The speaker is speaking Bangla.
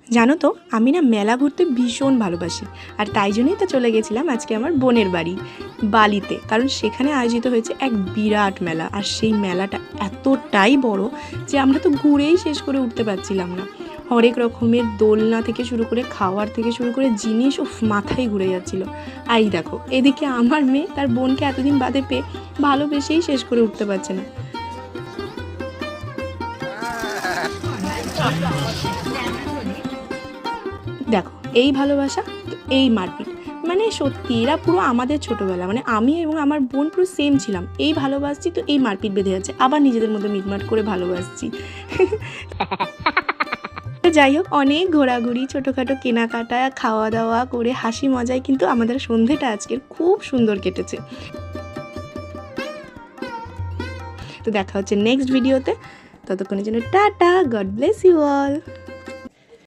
জানো তো আমি না মেলা ঘুরতে ভীষণ ভালোবাসি, আর তাই জন্যই তো চলে গেছিলাম আজকে আমার বোনের বাড়ি বালিতে। কারণ সেখানে আয়োজিত হয়েছে এক বিরাট মেলা, আর সেই মেলাটা এতটাই বড় যে আমরা তো ঘুরেই শেষ করে উঠতে পারছিলাম না। হরেক রকমের দোলনা থেকে শুরু করে খাওয়ার থেকে শুরু করে জিনিস মাথায় ঘুরে যাচ্ছিল। আই দেখো এদিকে আমার মেয়ে তার বোনকে এতদিন বাদে পেয়ে ভালোবেসেই শেষ করে উঠতে পারছে না। দেখো এই ভালোবাসা, তো এই মারপিট, মানে সত্যি এরা পুরো আমাদের ছোটবেলা, মানে আমি এবং আমার বোন পুরো সেম ছিলাম। এই ভালোবাসছি তো এই মারপিট বেঁধে যাচ্ছে, আবার নিজেদের মধ্যে মিটমাট করে ভালোবাসছি। যাই হোক, অনেক ঘোরাঘুরি, ছোটোখাটো কেনাকাটা, খাওয়া দাওয়া করে হাসি মজায় কিন্তু আমাদের সন্ধেটা আজকের খুব সুন্দর কেটেছে। তো দেখা হচ্ছে নেক্সট ভিডিওতে, ততক্ষণের জন্য tata, God bless you all.